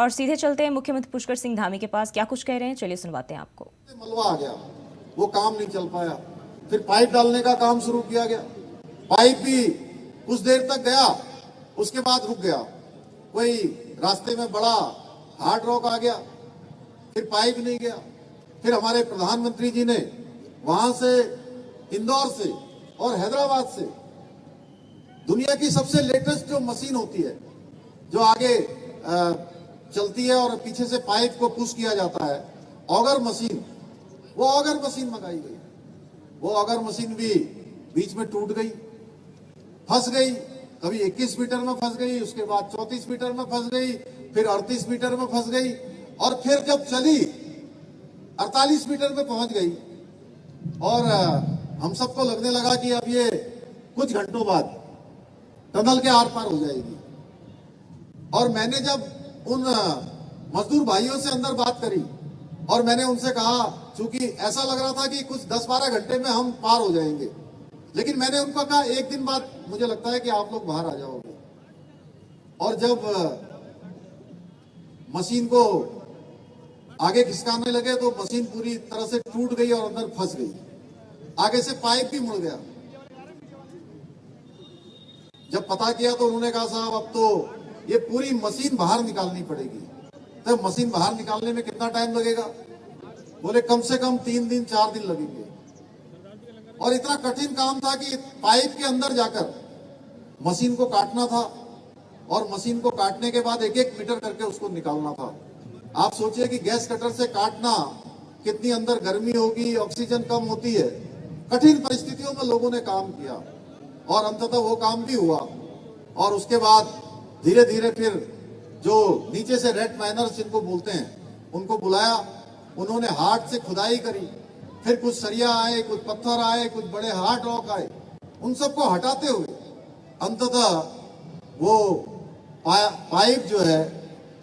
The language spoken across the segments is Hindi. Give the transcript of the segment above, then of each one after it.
और सीधे चलते हैं मुख्यमंत्री पुष्कर सिंह धामी के पास, क्या कुछ कह रहे हैं चलिए सुनवाते हैं आपको। मलबा आ गया, वो काम नहीं चल पाया, फिर पाइप डालने का काम शुरू किया गया। पाइप भी कुछ देर तक गया, उसके बाद रुक गया। कोई रास्ते में बड़ा हार्ड रॉक आ गया, फिर पाइप नहीं गया। फिर हमारे प्रधानमंत्री जी ने वहां से, इंदौर से और हैदराबाद से दुनिया की सबसे लेटेस्ट जो मशीन होती है, जो आगे चलती है और पीछे से पाइप को पुश किया जाता है, ऑगर मशीन, वो ऑगर मशीन मंगाई गई। वो ऑगर मशीन भी बीच में टूट गई, फंस गई। कभी 21 मीटर में फंस गई, उसके बाद 34 मीटर में फंस गई, फिर 38 मीटर में फंस गई, और फिर जब चली 48 मीटर में पहुंच गई। और हम सबको लगने लगा कि अब ये कुछ घंटों बाद टनल के आर पार हो जाएगी। और मैंने जब उन मजदूर भाइयों से अंदर बात करी और मैंने उनसे कहा, चूंकि ऐसा लग रहा था कि कुछ 10-12 घंटे में हम पार हो जाएंगे, लेकिन मैंने उनको कहा एक दिन बाद मुझे लगता है कि आप लोग बाहर आ जाओगे। और जब मशीन को आगे खिसकाने लगे तो मशीन पूरी तरह से टूट गई और अंदर फंस गई। आगे से पाइप भी मुड़ गया। जब पता किया तो उन्होंने कहा, साहब अब तो ये पूरी मशीन बाहर निकालनी पड़ेगी। तो मशीन बाहर निकालने में कितना टाइम लगेगा? बोले कम से कम 3 दिन 4 दिन लगेंगे। और इतना कठिन काम था कि पाइप के अंदर जाकर मशीन को काटना था, और मशीन को काटने के बाद 1-1 मीटर करके उसको निकालना था। आप सोचिए कि गैस कटर से काटना, कितनी अंदर गर्मी होगी, ऑक्सीजन कम होती है। कठिन परिस्थितियों में लोगों ने काम किया और अंततः वो काम भी हुआ। और उसके बाद धीरे धीरे फिर जो नीचे से रेड माइनर्स जिनको बोलते हैं, उनको बुलाया। उन्होंने हाथ से खुदाई करी, फिर कुछ सरिया आए, कुछ पत्थर आए, कुछ बड़े हार्ड रॉक आए। उन सबको हटाते हुए अंततः वो पाइप जो है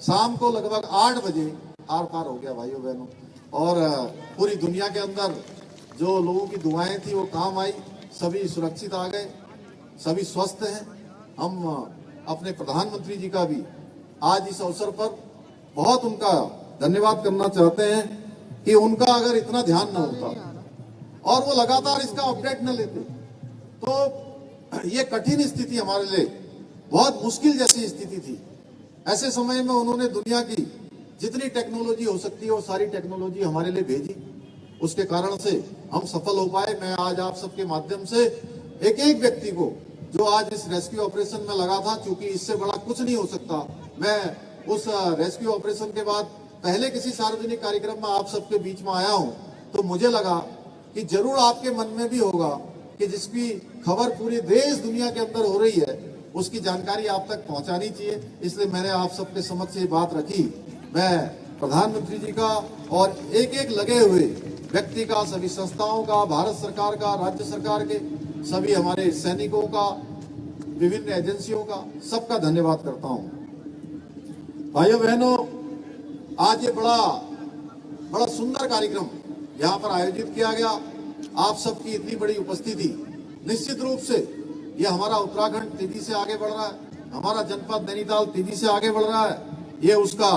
शाम को लगभग 8 बजे आर पार हो गया भाइयों बहनों। और पूरी दुनिया के अंदर जो लोगों की दुआएं थी वो काम आई। सभी सुरक्षित आ गए, सभी स्वस्थ हैं। हम अपने प्रधानमंत्री जी का भी आज इस अवसर पर बहुत उनका धन्यवाद करना चाहते हैं कि उनका अगर इतना ध्यान न होता और वो लगातार इसका अपडेट न लेते तो ये कठिन स्थिति हमारे लिए बहुत मुश्किल जैसी स्थिति थी। ऐसे समय में उन्होंने दुनिया की जितनी टेक्नोलॉजी हो सकती है वो सारी टेक्नोलॉजी हमारे लिए भेजी। उसके कारण से हम सफल हो पाए। मैं आज आप सबके माध्यम से एक एक व्यक्ति को जो आज इस रेस्क्यू ऑपरेशन में लगा था, क्योंकि इससे बड़ा कुछ नहीं हो सकता, मैं उस रेस्क्यू ऑपरेशन के बाद पहले किसी सार्वजनिक कार्यक्रम में आप सबके बीच में आया हूं, तो मुझे लगा कि जरूर आपके मन में भी होगा कि जिसकी खबर पूरी देश दुनिया के अंदर हो रही है उसकी जानकारी आप तक पहुंचानी चाहिए। इसलिए मैंने आप सबके समक्ष ये बात रखी। मैं प्रधानमंत्री जी का और एक एक लगे हुए व्यक्ति का, सभी संस्थाओं का, भारत सरकार का, राज्य सरकार के सभी हमारे सैनिकों का, विभिन्न एजेंसियों का, सबका धन्यवाद करता हूं। भाइयों बहनों, आज ये बड़ा सुंदर कार्यक्रम यहाँ पर आयोजित किया गया। आप सबकी इतनी बड़ी उपस्थिति, निश्चित रूप से ये हमारा उत्तराखंड तेजी से आगे बढ़ रहा है, हमारा जनपद नैनीताल तेजी से आगे बढ़ रहा है, ये उसका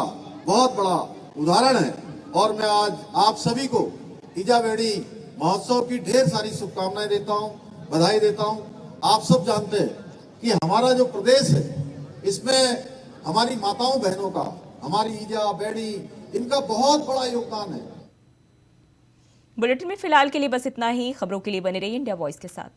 बहुत बड़ा उदाहरण है। और मैं आज आप सभी को इजावेडी महोत्सव की ढेर सारी शुभकामनाएं देता हूं, बधाई देता हूं। आप सब जानते हैं कि हमारा जो प्रदेश है इसमें हमारी माताओं बहनों का, हमारी ईजा बेड़ी, इनका बहुत बड़ा योगदान है। बुलेटिन में फिलहाल के लिए बस इतना ही। खबरों के लिए बने रहिए इंडिया वॉइस के साथ।